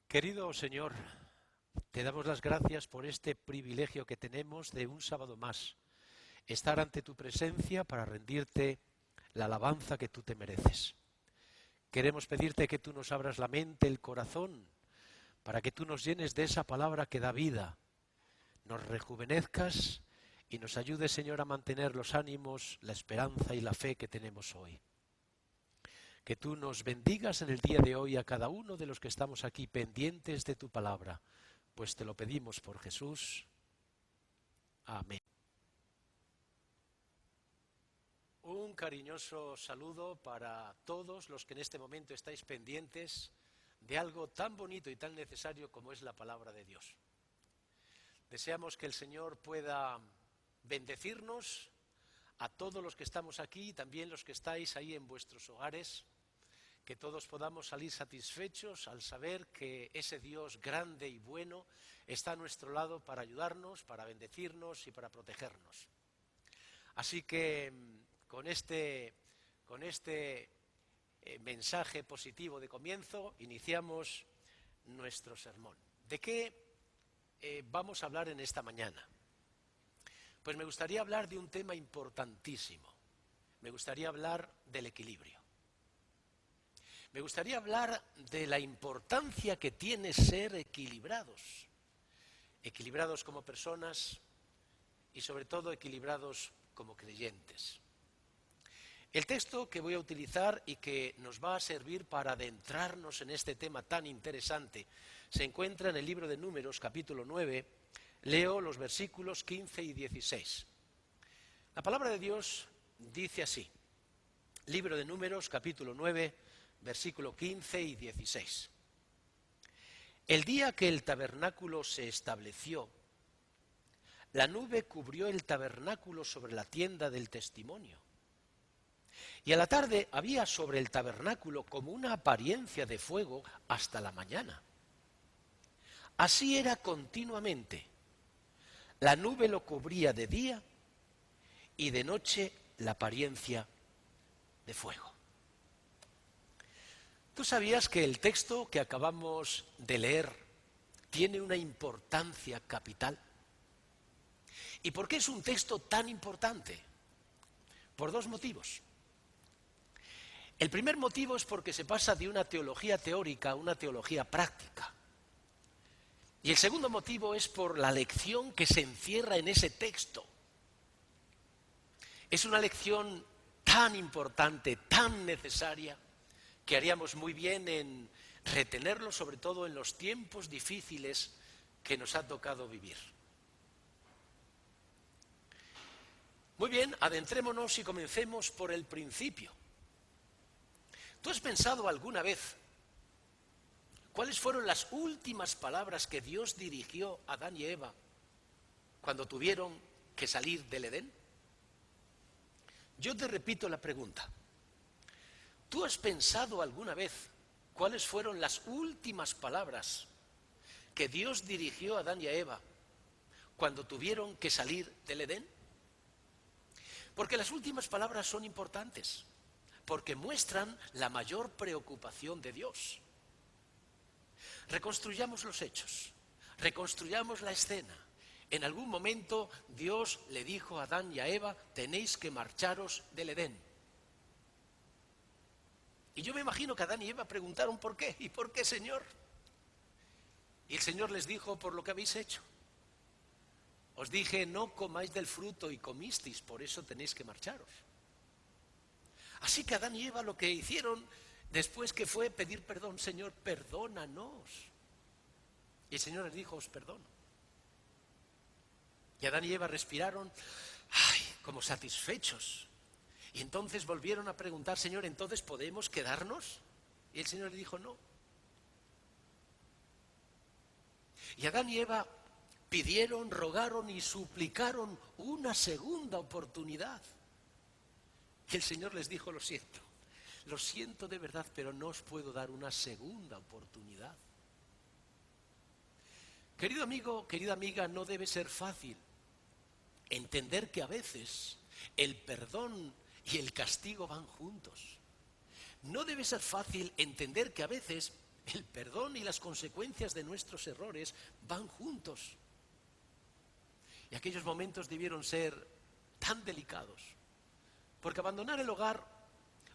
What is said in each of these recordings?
Querido Señor, te damos las gracias por este privilegio que tenemos de un sábado más, estar ante tu presencia para rendirte la alabanza que tú te mereces. Queremos pedirte que tú nos abras la mente, el corazón, para que tú nos llenes de esa palabra que da vida, nos rejuvenezcas y nos ayudes, Señor, a mantener los ánimos, la esperanza y la fe que tenemos hoy. Que tú nos bendigas en el día de hoy a cada uno de los que estamos aquí pendientes de tu palabra, pues te lo pedimos por Jesús. Amén. Un cariñoso saludo para todos los que en este momento estáis pendientes de algo tan bonito y tan necesario como es la palabra de Dios. Deseamos que el Señor pueda bendecirnos a todos los que estamos aquí, también los que estáis ahí en vuestros hogares, que todos podamos salir satisfechos al saber que ese Dios grande y bueno está a nuestro lado para ayudarnos, para bendecirnos y para protegernos. Así que con este mensaje positivo de comienzo iniciamos nuestro sermón. ¿De qué vamos a hablar en esta mañana? Pues me gustaría hablar de un tema importantísimo. Me gustaría hablar del equilibrio. Me gustaría hablar de la importancia que tiene ser equilibrados. Equilibrados como personas y sobre todo equilibrados como creyentes. El texto que voy a utilizar y que nos va a servir para adentrarnos en este tema tan interesante se encuentra en el libro de Números, capítulo 9. Leo los versículos 15 y 16. La palabra de Dios dice así. Libro de Números, capítulo 9, versículo 15 y 16. El día que el tabernáculo se estableció, la nube cubrió el tabernáculo sobre la tienda del testimonio. Y a la tarde había sobre el tabernáculo como una apariencia de fuego hasta la mañana. Así era continuamente. La nube lo cubría de día y de noche la apariencia de fuego. ¿Tú sabías que el texto que acabamos de leer tiene una importancia capital? ¿Y por qué es un texto tan importante? Por dos motivos. El primer motivo es porque se pasa de una teología teórica a una teología práctica. Y el segundo motivo es por la lección que se encierra en ese texto. Es una lección tan importante, tan necesaria, que haríamos muy bien en retenerlo, sobre todo en los tiempos difíciles que nos ha tocado vivir. Muy bien, adentrémonos y comencemos por el principio. ¿Tú has pensado alguna vez cuáles fueron las últimas palabras que Dios dirigió a Adán y Eva cuando tuvieron que salir del Edén? Yo te repito la pregunta. ¿Tú has pensado alguna vez cuáles fueron las últimas palabras que Dios dirigió a Adán y a Eva cuando tuvieron que salir del Edén? Porque las últimas palabras son importantes, porque muestran la mayor preocupación de Dios. Reconstruyamos los hechos, reconstruyamos la escena. En algún momento Dios le dijo a Adán y a Eva, tenéis que marcharos del Edén. Y yo me imagino que Adán y Eva preguntaron ¿por qué? ¿Y por qué, Señor? Y el Señor les dijo, por lo que habéis hecho. Os dije, no comáis del fruto y comisteis, por eso tenéis que marcharos. Así que Adán y Eva lo que hicieron después que fue pedir perdón, Señor, perdónanos. Y el Señor les dijo, os perdono. Y Adán y Eva respiraron, como satisfechos. Y entonces volvieron a preguntar, Señor, ¿entonces podemos quedarnos? Y el Señor le dijo, no. Y Adán y Eva pidieron, rogaron y suplicaron una segunda oportunidad. Y el Señor les dijo, lo siento de verdad, pero no os puedo dar una segunda oportunidad. Querido amigo, querida amiga, no debe ser fácil entender que a veces el perdón y el castigo van juntos. No debe ser fácil entender que a veces El perdón y las consecuencias de nuestros errores van juntos. Y aquellos momentos debieron ser tan delicados, porque abandonar el hogar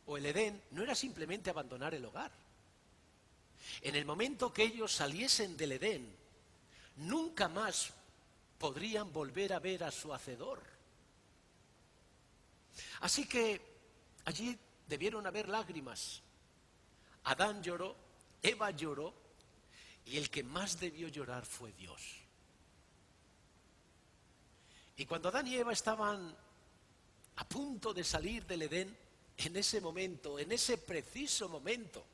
o el Edén no era simplemente abandonar el hogar. En el momento que ellos saliesen del Edén, nunca más podrían volver a ver a su hacedor. Así que allí debieron haber lágrimas. Adán lloró, Eva lloró, y el que más debió llorar fue Dios. Y cuando Adán y Eva estaban a punto de salir del Edén, en ese momento, en ese preciso momento,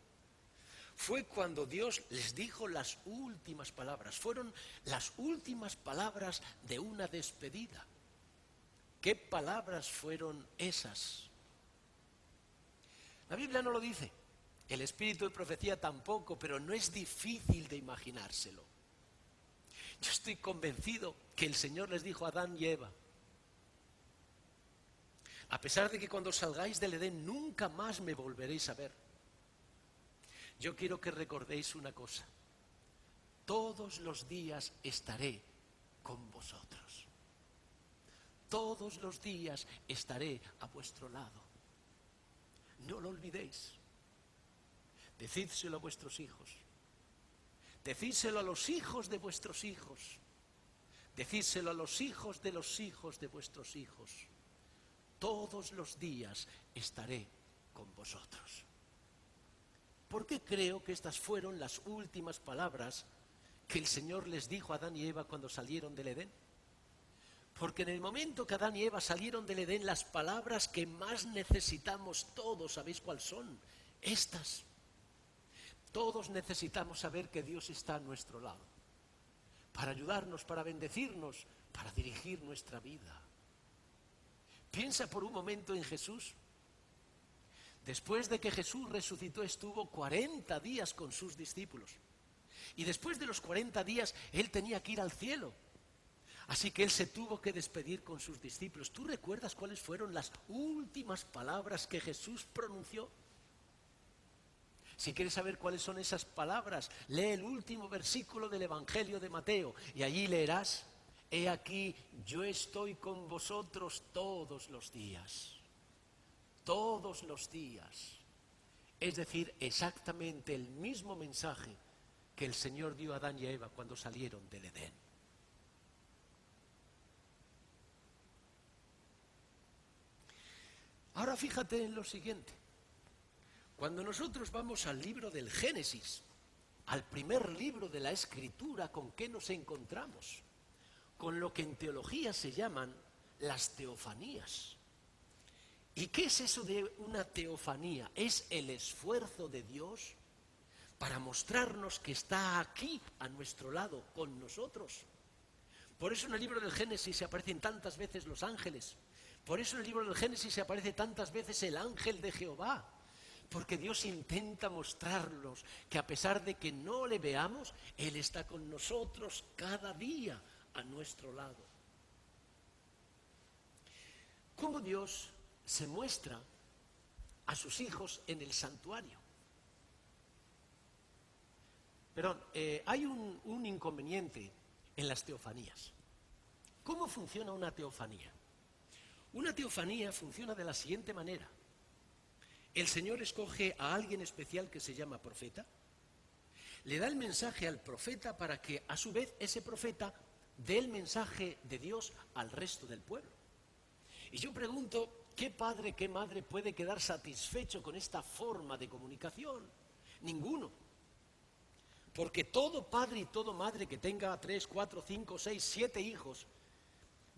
fue cuando Dios les dijo las últimas palabras. Fueron las últimas palabras de una despedida. ¿Qué palabras fueron esas? La Biblia no lo dice, el espíritu de profecía tampoco, pero no es difícil de imaginárselo. Yo estoy convencido que el Señor les dijo a Adán y Eva: a pesar de que cuando salgáis del Edén nunca más me volveréis a ver, yo quiero que recordéis una cosa: todos los días estaré con vosotros. Todos los días estaré a vuestro lado. No lo olvidéis. Decídselo a vuestros hijos. Decídselo a los hijos de vuestros hijos. Decídselo a los hijos de vuestros hijos. Todos los días estaré con vosotros. ¿Por qué creo que estas fueron las últimas palabras que el Señor les dijo a Adán y Eva cuando salieron del Edén? Porque en el momento que Adán y Eva salieron del Edén, las palabras que más necesitamos todos, ¿sabéis cuáles son? Estas. Todos necesitamos saber que Dios está a nuestro lado, para ayudarnos, para bendecirnos, para dirigir nuestra vida. Piensa por un momento en Jesús. Después de que Jesús resucitó, estuvo 40 días con sus discípulos. Y después de los 40 días, Él tenía que ir al cielo. Así que Él se tuvo que despedir con sus discípulos. ¿Tú recuerdas cuáles fueron las últimas palabras que Jesús pronunció? Si quieres saber cuáles son esas palabras, lee el último versículo del Evangelio de Mateo y allí leerás: he aquí, yo estoy con vosotros todos los días. Todos los días. Es decir, exactamente el mismo mensaje que el Señor dio a Adán y a Eva cuando salieron del Edén. Ahora fíjate en lo siguiente. Cuando nosotros vamos al libro del Génesis, al primer libro de la Escritura, ¿con qué nos encontramos? Con lo que en teología se llaman las teofanías. ¿Y qué es eso de una teofanía? Es el esfuerzo de Dios para mostrarnos que está aquí, a nuestro lado, con nosotros. Por eso en el libro del Génesis se aparecen tantas veces los ángeles. Por eso en el libro del Génesis se aparece tantas veces el ángel de Jehová. Porque Dios intenta mostrarnos que a pesar de que no le veamos, Él está con nosotros cada día a nuestro lado. ¿Cómo Dios se muestra a sus hijos en el santuario? Perdón, hay un inconveniente en las teofanías. ¿Cómo funciona una teofanía? Una teofanía funciona de la siguiente manera. El Señor escoge a alguien especial que se llama profeta, le da el mensaje al profeta para que a su vez ese profeta dé el mensaje de Dios al resto del pueblo. Y yo pregunto, ¿qué padre, qué madre puede quedar satisfecho con esta forma de comunicación? Ninguno. Porque todo padre y toda madre que tenga 3, 4, 5, 6, 7 hijos,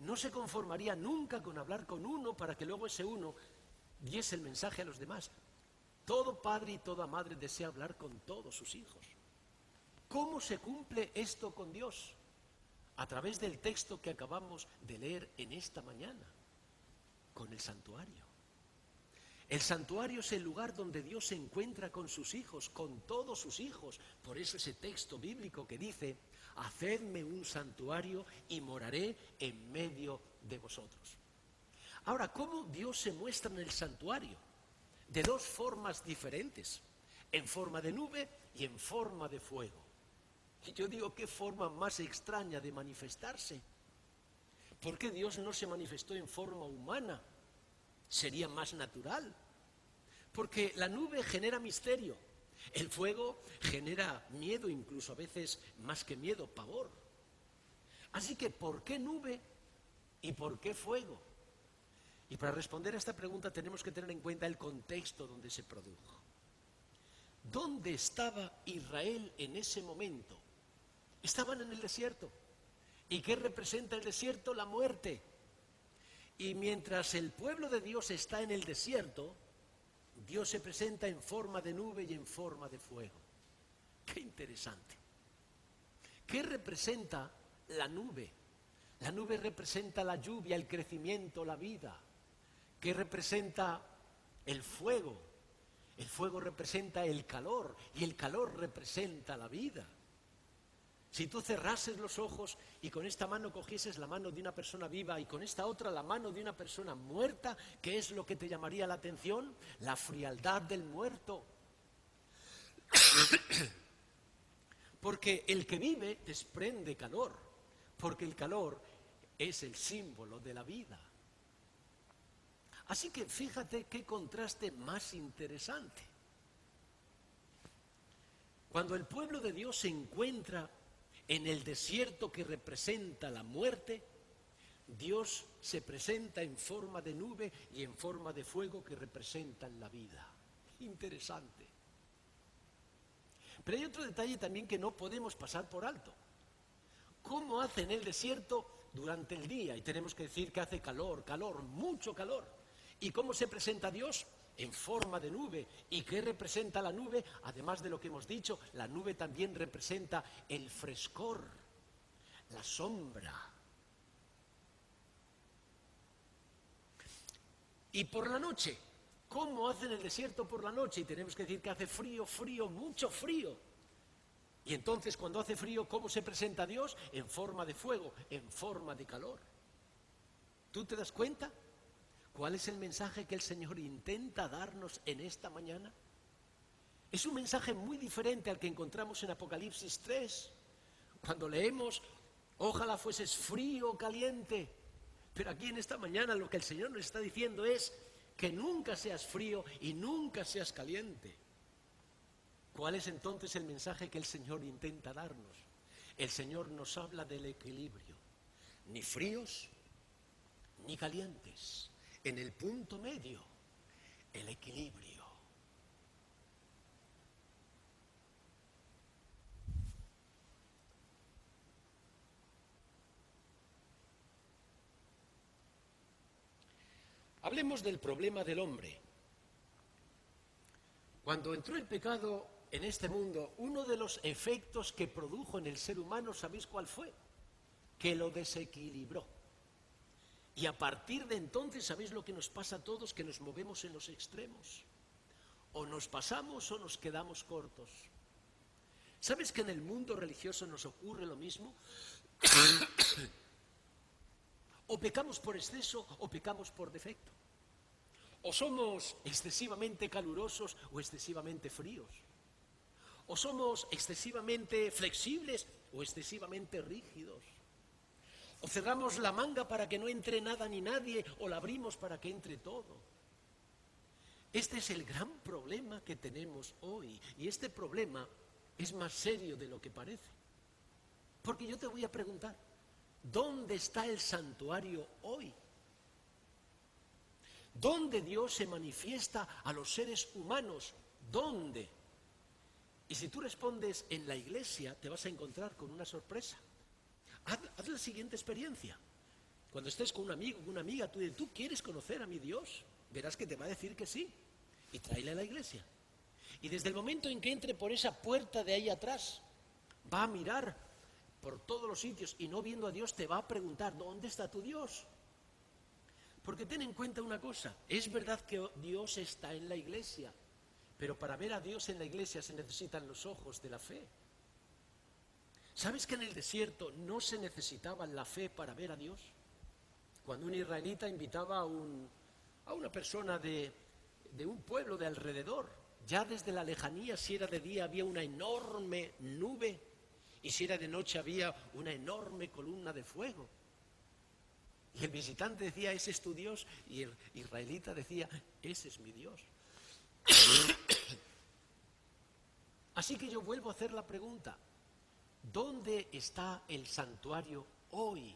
no se conformaría nunca con hablar con uno para que luego ese uno diese el mensaje a los demás. Todo padre y toda madre desea hablar con todos sus hijos. ¿Cómo se cumple esto con Dios? A través del texto que acabamos de leer en esta mañana, con el santuario. El santuario es el lugar donde Dios se encuentra con sus hijos, con todos sus hijos. Por eso ese texto bíblico que dice: hacedme un santuario y moraré en medio de vosotros. Ahora, ¿cómo Dios se muestra en el santuario? De dos formas diferentes. en forma de nube y en forma de fuego. Y yo digo, ¿qué forma más extraña de manifestarse? ¿Por qué Dios no se manifestó en forma humana? Sería más natural. Porque la nube genera misterio. El fuego genera miedo, incluso a veces más que miedo, pavor. Así que, ¿por qué nube y por qué fuego? Y para responder a esta pregunta tenemos que tener en cuenta el contexto donde se produjo. ¿Dónde estaba Israel en ese momento? Estaban en el desierto. ¿Y qué representa el desierto? La muerte. Y mientras el pueblo de Dios está en el desierto, Dios se presenta en forma de nube y en forma de fuego. ¡Qué interesante! ¿Qué representa la nube? La nube representa la lluvia, el crecimiento, la vida. ¿Qué representa el fuego? El fuego representa el calor y el calor representa la vida. Si tú cerrases los ojos y con esta mano cogieses la mano de una persona viva y con esta otra la mano de una persona muerta, ¿qué es lo que te llamaría la atención? La frialdad del muerto. Porque el que vive desprende calor, porque el calor es el símbolo de la vida. Así que fíjate qué contraste más interesante. Cuando el pueblo de Dios se encuentra en el desierto que representa la muerte, Dios se presenta en forma de nube y en forma de fuego que representan la vida. Interesante. Pero hay otro detalle también que no podemos pasar por alto. ¿Cómo hace en el desierto durante el día? Y tenemos que decir que hace calor, mucho calor. ¿Y cómo se presenta Dios? En forma de nube. ¿Y qué representa la nube? Además de lo que hemos dicho, la nube también representa el frescor, la sombra. Y por la noche, ¿cómo hace en el desierto por la noche? Y tenemos que decir que hace frío, mucho frío. Y entonces cuando hace frío, ¿cómo se presenta Dios? En forma de fuego, en forma de calor. ¿Tú te das cuenta? ¿Cuál es el mensaje que el Señor intenta darnos en esta mañana? Es un mensaje muy diferente al que encontramos en Apocalipsis 3. Cuando leemos, ojalá fueses frío o caliente. Pero aquí en esta mañana lo que el Señor nos está diciendo es que nunca seas frío y nunca seas caliente. ¿Cuál es entonces el mensaje que el Señor intenta darnos? El Señor nos habla del equilibrio. Ni fríos ni calientes. En el punto medio, el equilibrio. Hablemos del problema del hombre. Cuando entró el pecado en este mundo, uno de los efectos que produjo en el ser humano, ¿sabéis cuál fue? Que lo desequilibró. Y a partir de entonces, ¿sabéis lo que nos pasa a todos? Que nos movemos en los extremos. O nos pasamos o nos quedamos cortos. ¿Sabes que en el mundo religioso nos ocurre lo mismo? O pecamos por exceso o pecamos por defecto. O somos excesivamente calurosos o excesivamente fríos. O somos excesivamente flexibles o excesivamente rígidos. O cerramos la manga para que no entre nada ni nadie, o la abrimos para que entre todo. Este es el gran problema que tenemos hoy. Y este problema es más serio de lo que parece. Porque yo te voy a preguntar, ¿dónde está el santuario hoy? ¿Dónde Dios se manifiesta a los seres humanos? ¿Dónde? Y si tú respondes en la iglesia, te vas a encontrar con una sorpresa. Haz la siguiente experiencia. Cuando estés con un amigo, con una amiga, ¿tú quieres conocer a mi Dios? Verás que te va a decir que sí. Y tráele a la iglesia. Y desde el momento en que entre por esa puerta de ahí atrás, va a mirar por todos los sitios y no viendo a Dios te va a preguntar, ¿dónde está tu Dios? Porque ten en cuenta una cosa, es verdad que Dios está en la iglesia, pero para ver a Dios en la iglesia se necesitan los ojos de la fe. ¿Sabes que en el desierto no se necesitaba la fe para ver a Dios? Cuando un israelita invitaba a una persona de un pueblo de alrededor, Ya desde la lejanía, si era de día, había una enorme nube, y si era de noche había una enorme columna de fuego. Y el visitante decía, ese es tu Dios, y el israelita decía, ese es mi Dios. Así que yo vuelvo a hacer la pregunta, ¿dónde está el santuario hoy?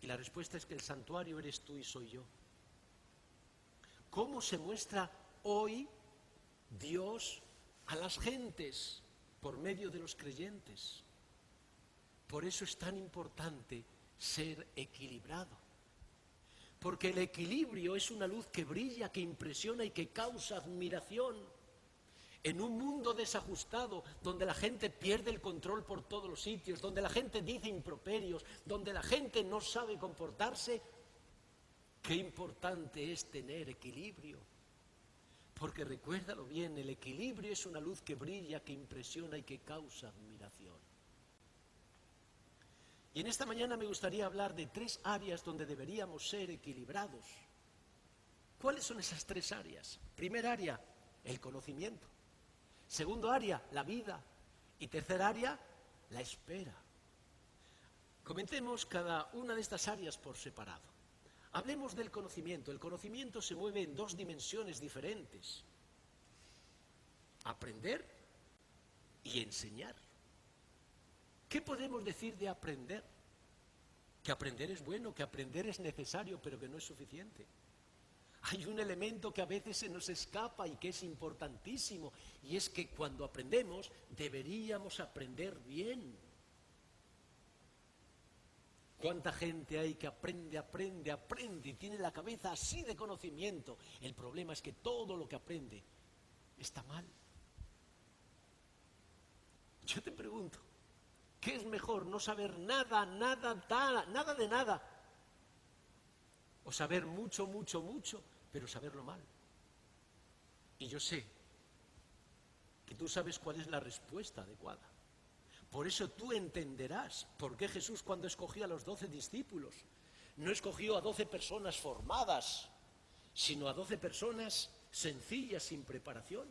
Y la respuesta es que el santuario eres tú y soy yo. ¿Cómo se muestra hoy Dios a las gentes? Por medio de los creyentes. Por eso es tan importante ser equilibrado. Porque el equilibrio es una luz que brilla, que impresiona y que causa admiración. En un mundo desajustado, donde la gente pierde el control por todos los sitios, donde la gente dice improperios, donde la gente no sabe comportarse, qué importante es tener equilibrio. Porque recuérdalo bien, el equilibrio es una luz que brilla, que impresiona y que causa admiración. Y en esta mañana me gustaría hablar de 3 áreas donde deberíamos ser equilibrados. ¿Cuáles son esas 3 áreas? Primera área, el conocimiento. Segundo área, la vida. Y tercera área, la espera. Comentemos cada una de estas áreas por separado. Hablemos del conocimiento. El conocimiento se mueve en 2 dimensiones diferentes. Aprender y enseñar. ¿Qué podemos decir de aprender? Que aprender es bueno, que aprender es necesario, pero que no es suficiente. Hay un elemento que a veces se nos escapa y que es importantísimo, y es que cuando aprendemos deberíamos aprender bien. ¿Cuánta gente hay que aprende y tiene la cabeza así de conocimiento? El problema es que todo lo que aprende está mal. Yo te pregunto, ¿qué es mejor? ¿No saber nada de nada? ¿O saber mucho, pero saberlo mal? Y yo sé que tú sabes cuál es la respuesta adecuada. Por eso tú entenderás por qué Jesús, cuando escogió a los 12 discípulos, no escogió a 12 personas formadas, sino a 12 personas sencillas, sin preparación.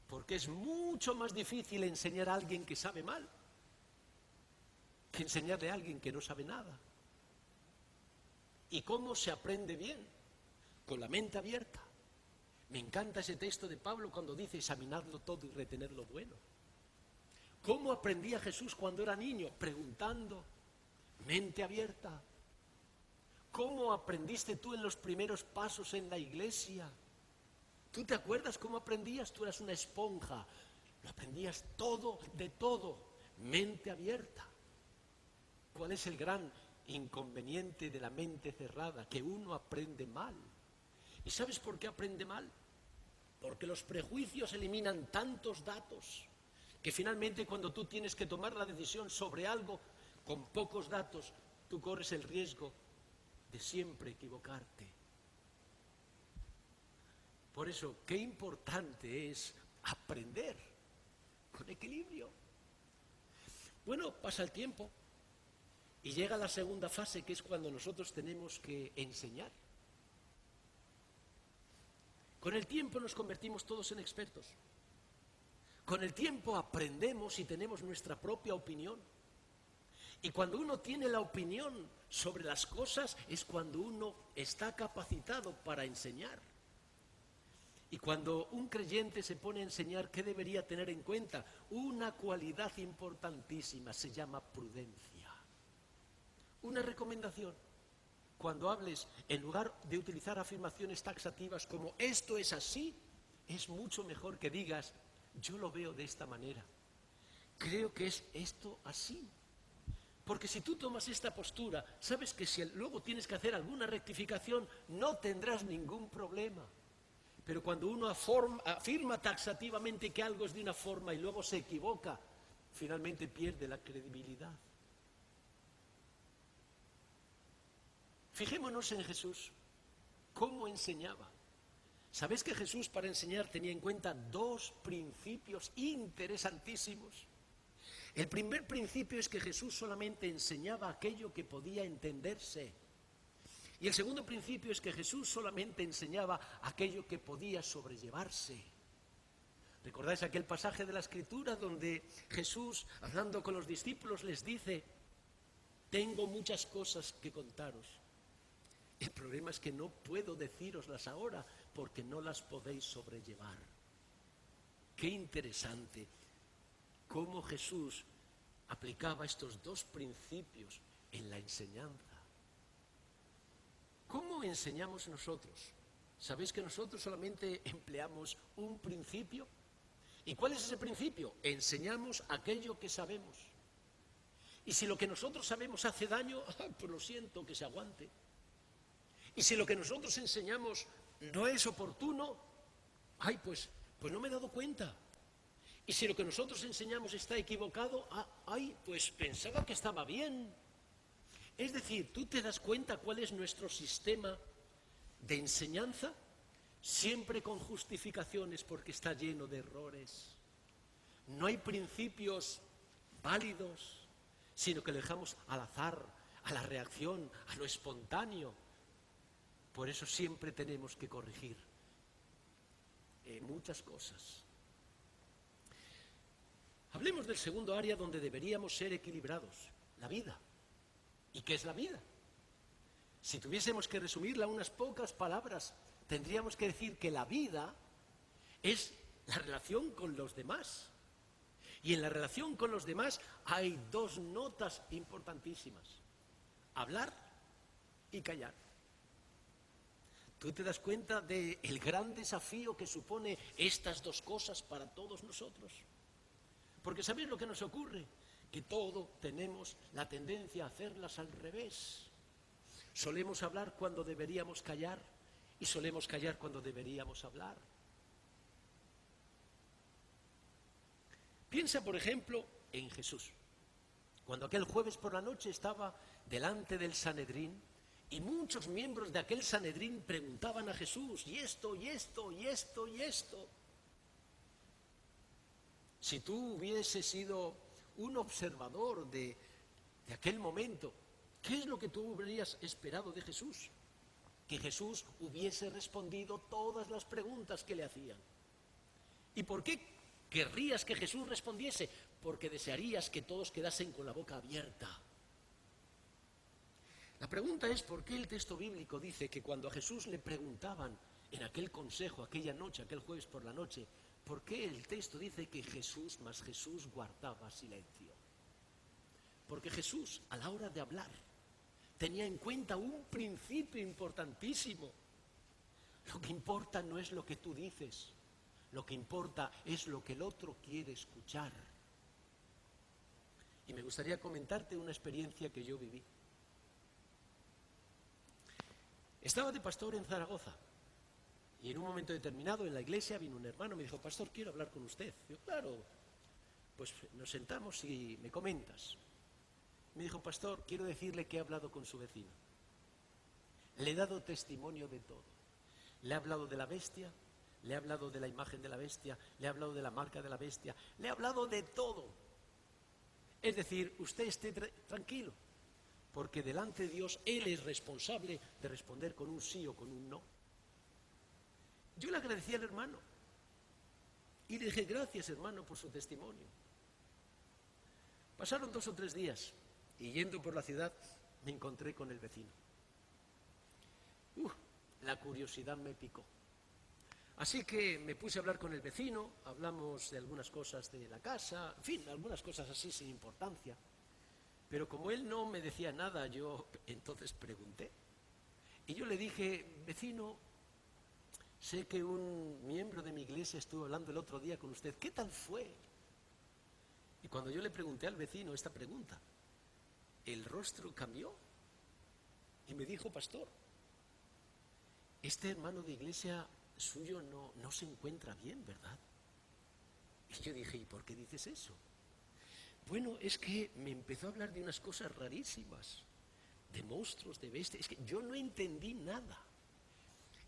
Porque es mucho más difícil enseñar a alguien que sabe mal que enseñarle a alguien que no sabe nada. ¿Y cómo se aprende bien? Con la mente abierta. Me encanta ese texto de Pablo cuando dice examinadlo todo y retener lo bueno. ¿Cómo aprendía Jesús cuando era niño? Preguntando, mente abierta. ¿Cómo aprendiste tú en los primeros pasos en la iglesia? ¿Tú te acuerdas cómo aprendías? Tú eras una esponja. Lo aprendías todo, de todo. Mente abierta. ¿Cuál es el gran inconveniente de la mente cerrada? Que uno aprende mal. ¿Y sabes por qué aprende mal? Porque los prejuicios eliminan tantos datos que finalmente cuando tú tienes que tomar la decisión sobre algo con pocos datos, tú corres el riesgo de siempre equivocarte. Por eso, qué importante es aprender con equilibrio. Bueno, pasa el tiempo y llega la segunda fase, que es cuando nosotros tenemos que enseñar. Con el tiempo nos convertimos todos en expertos. Con el tiempo aprendemos y tenemos nuestra propia opinión. Y cuando uno tiene la opinión sobre las cosas es cuando uno está capacitado para enseñar. Y cuando un creyente se pone a enseñar, ¿qué debería tener en cuenta? Una cualidad importantísima, se llama prudencia. Una recomendación: cuando hables, en lugar de utilizar afirmaciones taxativas como esto es así, es mucho mejor que digas yo lo veo de esta manera, creo que es esto así. Porque si tú tomas esta postura, sabes que si luego tienes que hacer alguna rectificación, no tendrás ningún problema. Pero cuando uno afirma taxativamente que algo es de una forma y luego se equivoca, finalmente pierde la credibilidad. Fijémonos en Jesús, cómo enseñaba. ¿Sabéis que Jesús para enseñar tenía en cuenta 2 principios interesantísimos? El primer principio es que Jesús solamente enseñaba aquello que podía entenderse. Y el segundo principio es que Jesús solamente enseñaba aquello que podía sobrellevarse. ¿Recordáis aquel pasaje de la Escritura donde Jesús, hablando con los discípulos, les dice: tengo muchas cosas que contaros. El problema es que no puedo decíroslas ahora porque no las podéis sobrellevar. Qué interesante cómo Jesús aplicaba estos dos principios en la enseñanza. ¿Cómo enseñamos nosotros? ¿Sabéis que nosotros solamente empleamos un principio? ¿Y cuál es ese principio? Enseñamos aquello que sabemos. Y si lo que nosotros sabemos hace daño, pues lo siento, que se aguante. Y si lo que nosotros enseñamos no es oportuno, pues no me he dado cuenta. Y si lo que nosotros enseñamos está equivocado, pues pensaba que estaba bien. Es decir, ¿tú te das cuenta cuál es nuestro sistema de enseñanza? Siempre con justificaciones porque está lleno de errores. No hay principios válidos, sino que lo dejamos al azar, a la reacción, a lo espontáneo. Por eso siempre tenemos que corregir muchas cosas. Hablemos del segundo área donde deberíamos ser equilibrados, la vida. ¿Y qué es la vida? Si tuviésemos que resumirla en unas pocas palabras, tendríamos que decir que la vida es la relación con los demás. Y en la relación con los demás hay dos notas importantísimas: hablar y callar. ¿Tú te das cuenta del gran desafío que supone estas dos cosas para todos nosotros? Porque ¿sabéis lo que nos ocurre? Que todo tenemos la tendencia a hacerlas al revés. Solemos hablar cuando deberíamos callar y solemos callar cuando deberíamos hablar. Piensa, por ejemplo, en Jesús. Cuando aquel jueves por la noche estaba delante del Sanedrín y muchos miembros de aquel Sanedrín preguntaban a Jesús: y esto, y esto, y esto, y esto. Si tú hubieses sido un observador de aquel momento, ¿qué es lo que tú hubieras esperado de Jesús? Que Jesús hubiese respondido todas las preguntas que le hacían. ¿Y por qué querrías que Jesús respondiese? Porque desearías que todos quedasen con la boca abierta. La pregunta es: ¿por qué el texto bíblico dice que cuando a Jesús le preguntaban en aquel consejo, aquella noche, aquel jueves por la noche, ¿por qué el texto dice que Jesús guardaba silencio? Porque Jesús, a la hora de hablar, tenía en cuenta un principio importantísimo. Lo que importa no es lo que tú dices, lo que importa es lo que el otro quiere escuchar. Y me gustaría comentarte una experiencia que yo viví. Estaba de pastor en Zaragoza. Y en un momento determinado en la iglesia vino un hermano y me dijo: pastor, quiero hablar con usted. Yo: claro, pues nos sentamos y me comentas. Me dijo: pastor, quiero decirle que he hablado con su vecino. Le he dado testimonio de todo. Le he hablado de la bestia, le he hablado de la imagen de la bestia, le he hablado de la marca de la bestia, le he hablado de todo. Es decir, usted esté tranquilo, porque delante de Dios Él es responsable de responder con un sí o con un no. Yo le agradecí al hermano y le dije: gracias, hermano, por su testimonio. Pasaron 2 o 3 días y yendo por la ciudad me encontré con el vecino. La curiosidad me picó. Así que me puse a hablar con el vecino, hablamos de algunas cosas de la casa, en fin, algunas cosas así sin importancia. Pero como él no me decía nada, yo entonces pregunté. Y yo le dije: vecino, sé que un miembro de mi iglesia estuvo hablando el otro día con usted. ¿Qué tal fue? Y cuando yo le pregunté al vecino esta pregunta, el rostro cambió y me dijo: pastor, este hermano de iglesia suyo no se encuentra bien, ¿verdad? Y yo dije: ¿y por qué dices eso? Bueno, es que me empezó a hablar de unas cosas rarísimas, de monstruos, de bestias. Es que yo no entendí nada.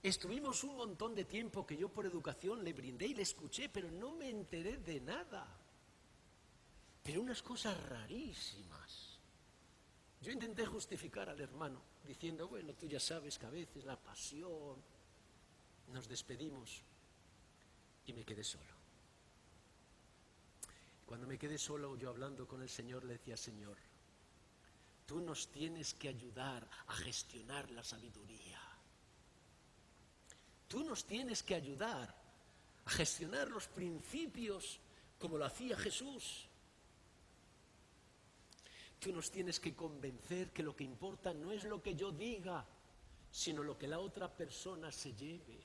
Estuvimos un montón de tiempo que yo por educación le brindé y le escuché, pero no me enteré de nada. Pero unas cosas rarísimas. Yo intenté justificar al hermano diciendo, bueno, tú ya sabes que a veces la pasión, nos despedimos y me quedé solo. Cuando me quedé solo, yo hablando con el Señor, le decía, Señor, tú nos tienes que ayudar a gestionar la sabiduría. Tú nos tienes que ayudar a gestionar los principios como lo hacía Jesús. Tú nos tienes que convencer que lo que importa no es lo que yo diga, sino lo que la otra persona se lleve.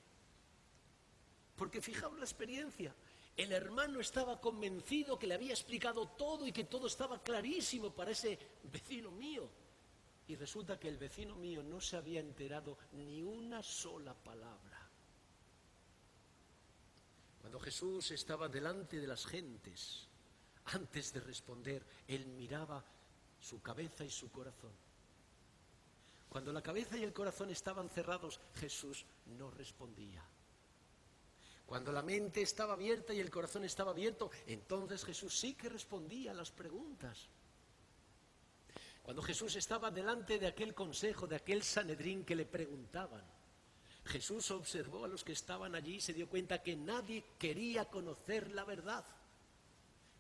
Porque fijaos la experiencia, el hermano estaba convencido que le había explicado todo y que todo estaba clarísimo para ese vecino mío. Y resulta que el vecino mío no se había enterado ni una sola palabra. Cuando Jesús estaba delante de las gentes, antes de responder, él miraba su cabeza y su corazón. Cuando la cabeza y el corazón estaban cerrados, Jesús no respondía. Cuando la mente estaba abierta y el corazón estaba abierto, entonces Jesús sí que respondía a las preguntas. Cuando Jesús estaba delante de aquel consejo, de aquel Sanedrín que le preguntaban, Jesús observó a los que estaban allí y se dio cuenta que nadie quería conocer la verdad,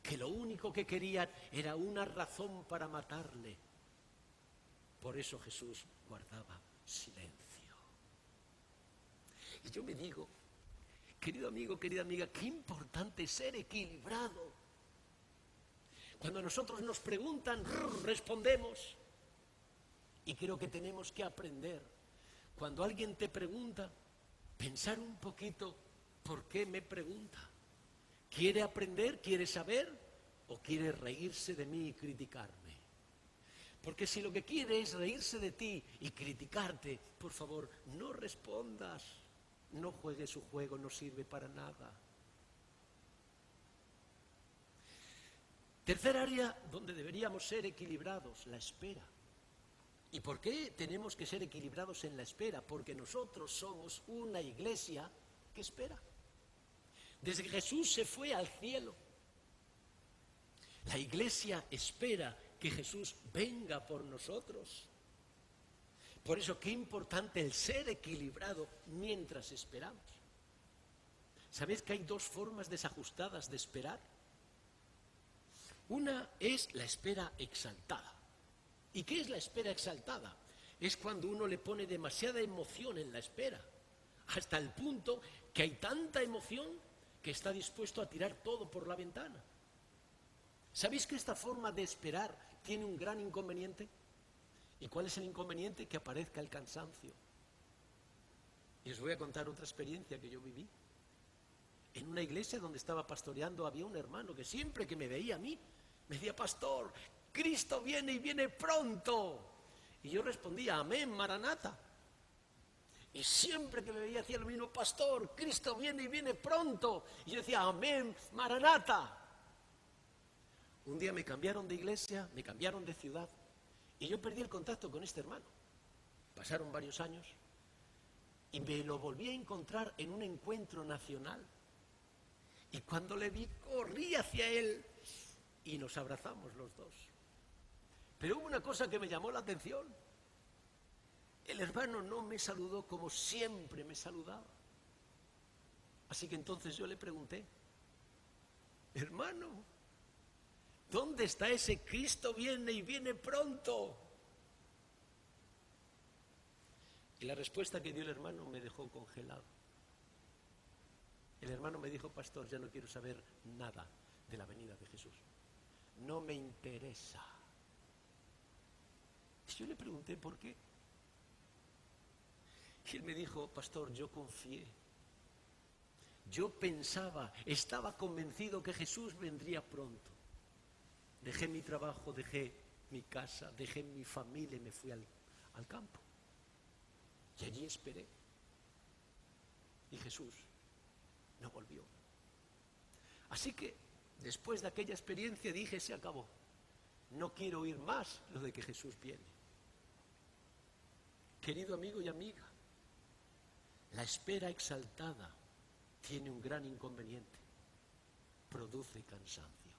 que lo único que querían era una razón para matarle. Por eso Jesús guardaba silencio. Y yo me digo, querido amigo, querida amiga, qué importante es ser equilibrado. Cuando a nosotros nos preguntan, respondemos. Y creo que tenemos que aprender. Cuando alguien te pregunta, pensar un poquito, ¿por qué me pregunta? ¿Quiere aprender? ¿Quiere saber? ¿O quiere reírse de mí y criticarme? Porque si lo que quiere es reírse de ti y criticarte, por favor, no respondas. No juegue su juego, no sirve para nada. Tercer área donde deberíamos ser equilibrados, la espera. ¿Y por qué tenemos que ser equilibrados en la espera? Porque nosotros somos una iglesia que espera. Desde que Jesús se fue al cielo, la iglesia espera que Jesús venga por nosotros. Por eso, qué importante el ser equilibrado mientras esperamos. ¿Sabéis que hay dos formas desajustadas de esperar? Una es la espera exaltada. ¿Y qué es la espera exaltada? Es cuando uno le pone demasiada emoción en la espera, hasta el punto que hay tanta emoción que está dispuesto a tirar todo por la ventana. ¿Sabéis que esta forma de esperar tiene un gran inconveniente? ¿Y cuál es el inconveniente? Que aparezca el cansancio. Y os voy a contar otra experiencia que yo viví. En una iglesia donde estaba pastoreando había un hermano que siempre que me veía a mí, me decía, pastor, Cristo viene y viene pronto. Y yo respondía, amén, Maranata. Y siempre que me veía hacía lo mismo, pastor, Cristo viene y viene pronto. Y yo decía, amén, Maranata. Un día me cambiaron de iglesia, me cambiaron de ciudad. Y yo perdí el contacto con este hermano. Pasaron varios años y me lo volví a encontrar en un encuentro nacional. Y cuando le vi, corrí hacia él y nos abrazamos los dos. Pero hubo una cosa que me llamó la atención. El hermano no me saludó como siempre me saludaba. Así que entonces yo le pregunté, hermano, ¿dónde está ese Cristo viene y viene pronto? Y la respuesta que dio el hermano me dejó congelado. El hermano me dijo, pastor, ya no quiero saber nada de la venida de Jesús. No me interesa. Y yo le pregunté, ¿por qué? Y él me dijo, pastor, yo confié. Yo pensaba, estaba convencido que Jesús vendría pronto. Dejé mi trabajo, dejé mi casa, dejé mi familia y me fui al campo. Y allí esperé. Y Jesús no volvió. Así que después de aquella experiencia dije, se acabó. No quiero oír más lo de que Jesús viene. Querido amigo y amiga, la espera exaltada tiene un gran inconveniente. Produce cansancio.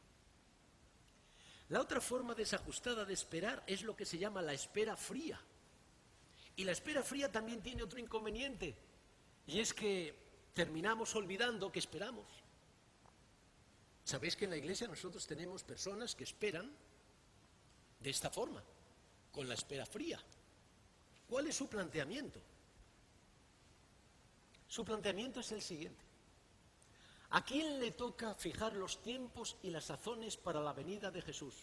La otra forma desajustada de esperar es lo que se llama la espera fría. Y la espera fría también tiene otro inconveniente, y es que terminamos olvidando que esperamos. ¿Sabéis que en la iglesia nosotros tenemos personas que esperan de esta forma, con la espera fría? ¿Cuál es su planteamiento? Su planteamiento es el siguiente: ¿a quién le toca fijar los tiempos y las sazones para la venida de Jesús?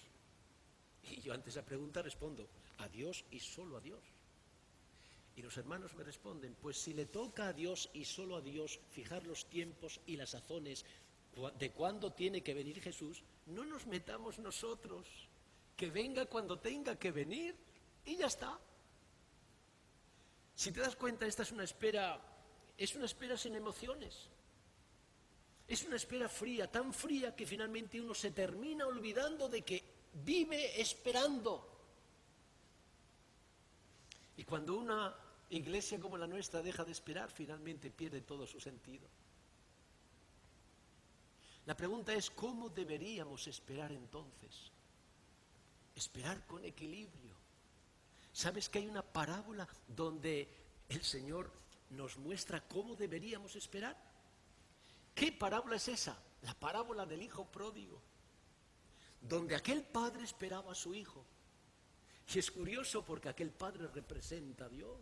Y yo ante esa pregunta respondo: a Dios y solo a Dios. Y los hermanos me responden: pues si le toca a Dios y solo a Dios fijar los tiempos y las sazones de cuándo tiene que venir Jesús, no nos metamos nosotros, que venga cuando tenga que venir y ya está. Si te das cuenta, esta es una espera sin emociones. Es una espera fría, tan fría que finalmente uno se termina olvidando de que vive esperando. Y cuando una iglesia como la nuestra deja de esperar, finalmente pierde todo su sentido. La pregunta es: ¿cómo deberíamos esperar entonces? Esperar con equilibrio. ¿Sabes que hay una parábola donde el Señor nos muestra cómo deberíamos esperar? ¿Qué parábola es esa? La parábola del hijo pródigo, donde aquel padre esperaba a su hijo. Y es curioso porque aquel padre representa a Dios.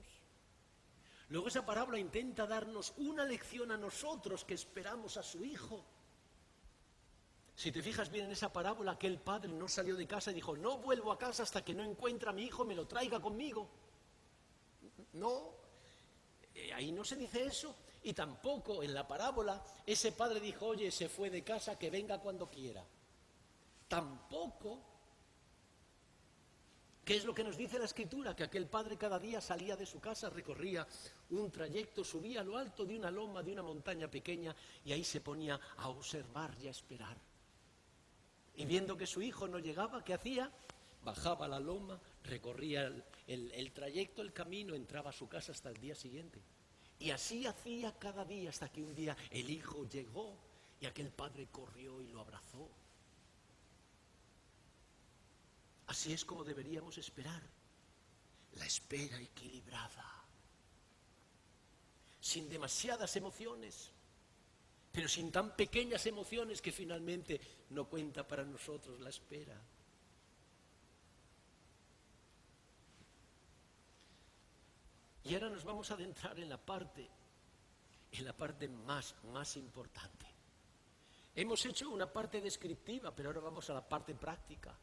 Luego esa parábola intenta darnos una lección a nosotros que esperamos a su hijo. Si te fijas bien en esa parábola, aquel padre no salió de casa y dijo: no vuelvo a casa hasta que no encuentre a mi hijo, me lo traiga conmigo. No, ahí no se dice eso. Y tampoco en la parábola ese padre dijo: oye, se fue de casa, que venga cuando quiera. Tampoco. ¿Qué es lo que nos dice la Escritura? Que aquel padre cada día salía de su casa, recorría un trayecto, subía a lo alto de una loma, de una montaña pequeña, y ahí se ponía a observar y a esperar. Y viendo que su hijo no llegaba, ¿qué hacía? Bajaba la loma, recorría el trayecto, el camino, entraba a su casa hasta el día siguiente. Y así hacía cada día, hasta que un día el hijo llegó y aquel padre corrió y lo abrazó. Así es como deberíamos esperar, la espera equilibrada, sin demasiadas emociones, pero sin tan pequeñas emociones que finalmente no cuenta para nosotros la espera. Y ahora nos vamos a adentrar en la parte más importante. Hemos hecho una parte descriptiva, pero ahora vamos a la parte práctica.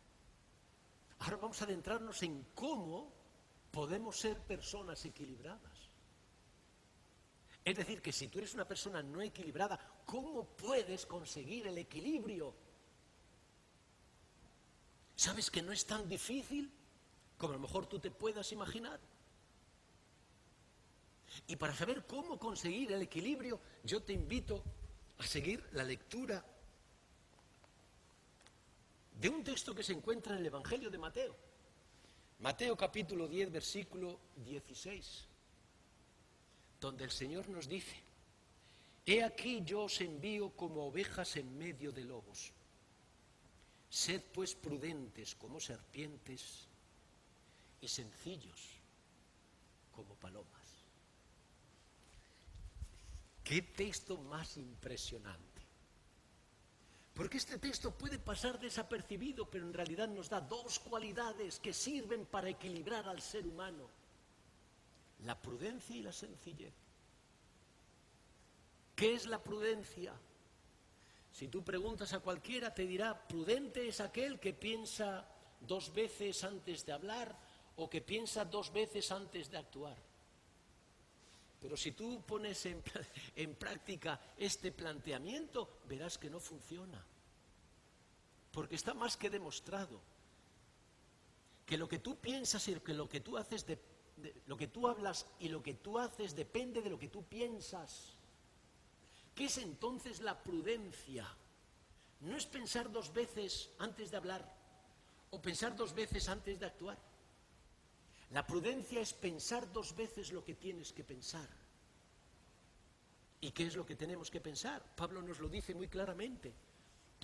Ahora vamos a adentrarnos en cómo podemos ser personas equilibradas. Es decir, que si tú eres una persona no equilibrada, ¿cómo puedes conseguir el equilibrio? ¿Sabes que no es tan difícil como a lo mejor tú te puedas imaginar? Y para saber cómo conseguir el equilibrio, yo te invito a seguir la lectura de un texto que se encuentra en el Evangelio de Mateo. Mateo capítulo 10, versículo 16, donde el Señor nos dice: he aquí yo os envío como ovejas en medio de lobos. Sed pues prudentes como serpientes y sencillos como palomas. ¡Qué texto más impresionante! Porque este texto puede pasar desapercibido, pero en realidad nos da dos cualidades que sirven para equilibrar al ser humano: la prudencia y la sencillez. ¿Qué es la prudencia? Si tú preguntas a cualquiera, te dirá: prudente es aquel que piensa dos veces antes de hablar o que piensa dos veces antes de actuar. Pero si tú pones en práctica este planteamiento, verás que no funciona. Porque está más que demostrado que lo que tú piensas y que lo que tú haces, lo que tú hablas y lo que tú haces depende de lo que tú piensas. ¿Qué es entonces la prudencia? No es pensar dos veces antes de hablar o pensar dos veces antes de actuar. La prudencia es pensar dos veces lo que tienes que pensar. ¿Y qué es lo que tenemos que pensar? Pablo nos lo dice muy claramente.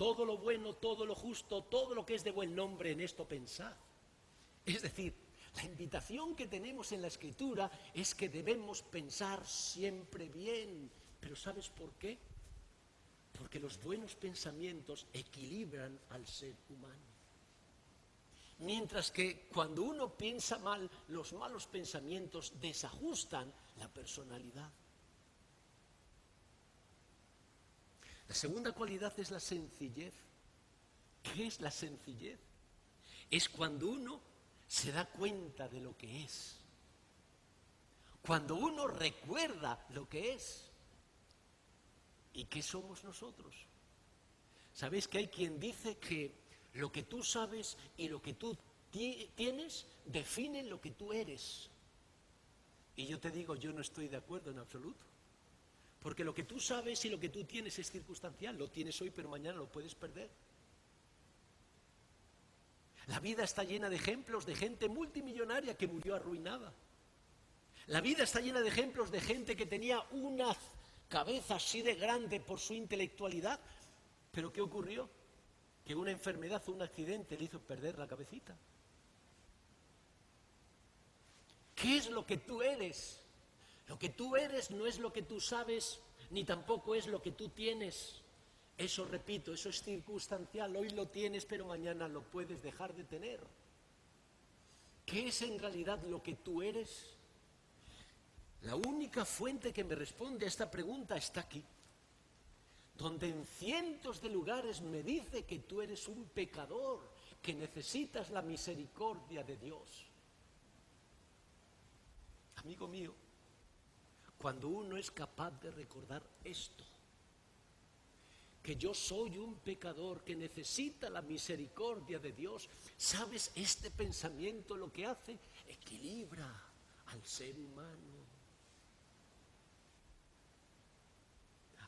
todo lo bueno, todo lo justo, todo lo que es de buen nombre, en esto pensad. Es decir, la invitación que tenemos en la Escritura es que debemos pensar siempre bien. Pero ¿sabes por qué? Porque los buenos pensamientos equilibran al ser humano. Mientras que cuando uno piensa mal, los malos pensamientos desajustan la personalidad. La segunda cualidad es la sencillez. ¿Qué es la sencillez? Es cuando uno se da cuenta de lo que es. Cuando uno recuerda lo que es. ¿Y qué somos nosotros? ¿Sabéis que hay quien dice que lo que tú sabes y lo que tú tienes definen lo que tú eres? Y yo te digo, yo no estoy de acuerdo en absoluto. Porque lo que tú sabes y lo que tú tienes es circunstancial. Lo tienes hoy, pero mañana lo puedes perder. La vida está llena de ejemplos de gente multimillonaria que murió arruinada. La vida está llena de ejemplos de gente que tenía una cabeza así de grande por su intelectualidad. ¿Pero qué ocurrió? Que una enfermedad o un accidente le hizo perder la cabecita. ¿Qué es lo que tú eres? Lo que tú eres no es lo que tú sabes, ni tampoco es lo que tú tienes. Eso, repito, eso es circunstancial. Hoy lo tienes, pero mañana lo puedes dejar de tener. ¿Qué es en realidad lo que tú eres? La única fuente que me responde a esta pregunta está aquí, donde en cientos de lugares me dice que tú eres un pecador, que necesitas la misericordia de Dios. Amigo mío, cuando uno es capaz de recordar esto, que yo soy un pecador que necesita la misericordia de Dios, ¿sabes? Este pensamiento lo que hace, equilibra al ser humano.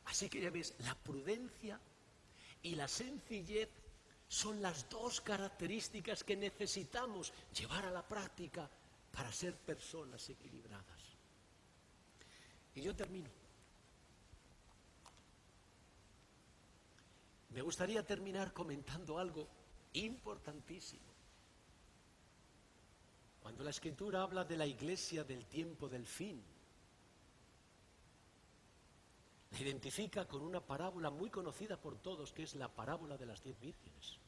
Así que ya ves, la prudencia y la sencillez son las dos características que necesitamos llevar a la práctica para ser personas equilibradas. Y yo termino. Me gustaría terminar comentando algo importantísimo. Cuando la Escritura habla de la iglesia del tiempo del fin, la identifica con una parábola muy conocida por todos, que es la parábola de las 10 vírgenes.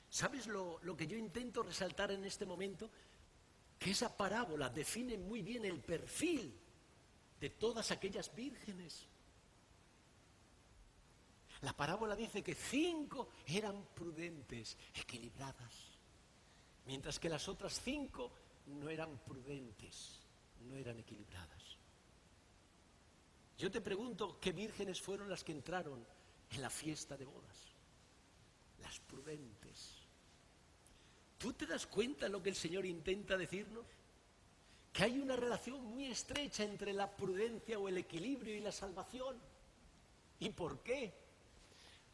¿Sabes lo que yo intento resaltar en este momento? Que esa parábola define muy bien el perfil de todas aquellas vírgenes. La parábola dice que 5 eran prudentes, equilibradas, mientras que las otras 5 no eran prudentes, no eran equilibradas. Yo te pregunto, ¿qué vírgenes fueron las que entraron en la fiesta de bodas? Las prudentes. ¿Tú te das cuenta de lo que el Señor intenta decirnos? Que hay una relación muy estrecha entre la prudencia o el equilibrio y la salvación. ¿Y por qué?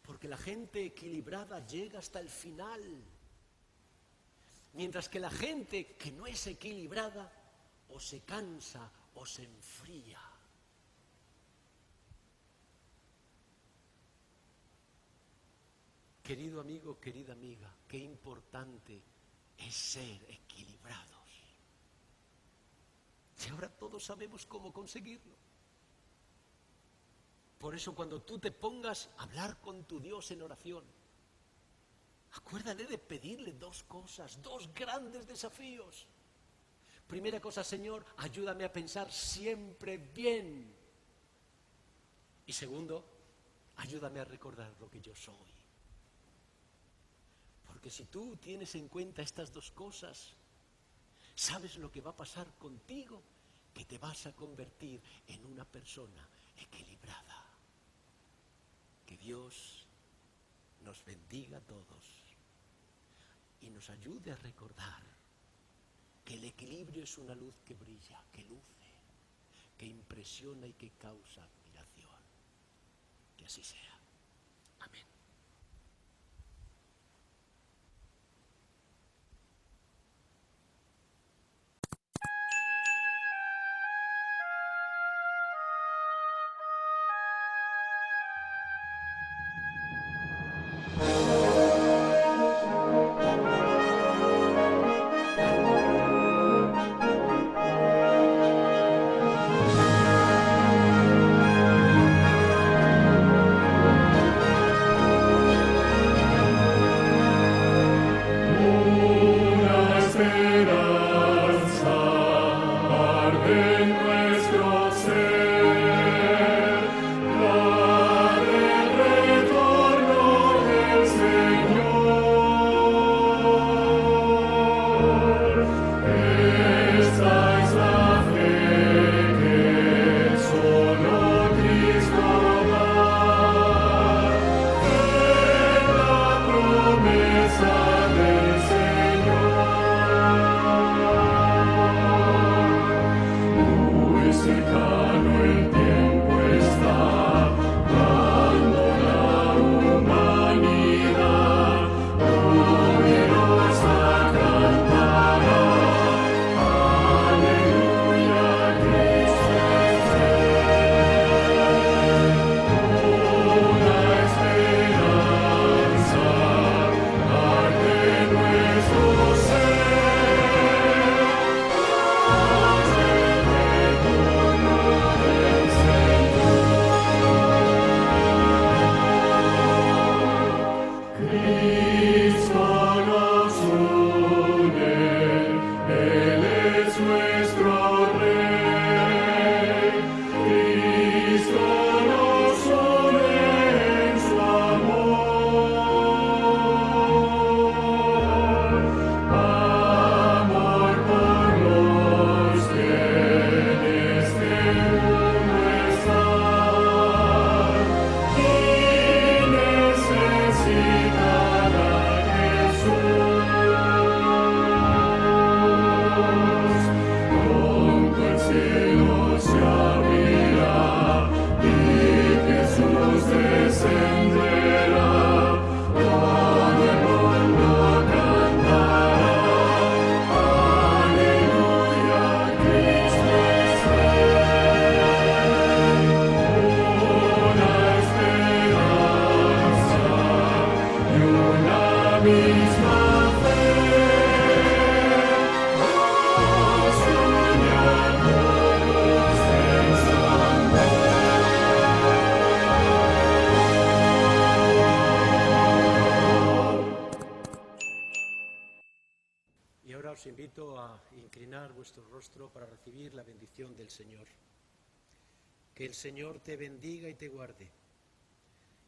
Porque la gente equilibrada llega hasta el final, mientras que la gente que no es equilibrada o se cansa o se enfría. Querido amigo, querida amiga, qué importante es ser equilibrados. Y ahora todos sabemos cómo conseguirlo. Por eso cuando tú te pongas a hablar con tu Dios en oración, acuérdate de pedirle 2 cosas, 2 grandes desafíos. Primera cosa, Señor, ayúdame a pensar siempre bien. Y segundo, ayúdame a recordar lo que yo soy. Porque si tú tienes en cuenta estas 2 cosas, ¿sabes lo que va a pasar contigo? Que te vas a convertir en una persona equilibrada. Que Dios nos bendiga a todos y nos ayude a recordar que el equilibrio es una luz que brilla, que luce, que impresiona y que causa admiración. Que así sea. Amén. os invito a inclinar vuestro rostro para recibir la bendición del Señor. Que el Señor te bendiga y te guarde.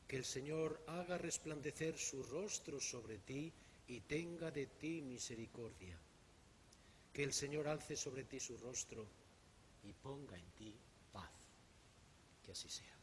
Que el Señor haga resplandecer su rostro sobre ti y tenga de ti misericordia. Que el Señor alce sobre ti su rostro y ponga en ti paz. Que así sea.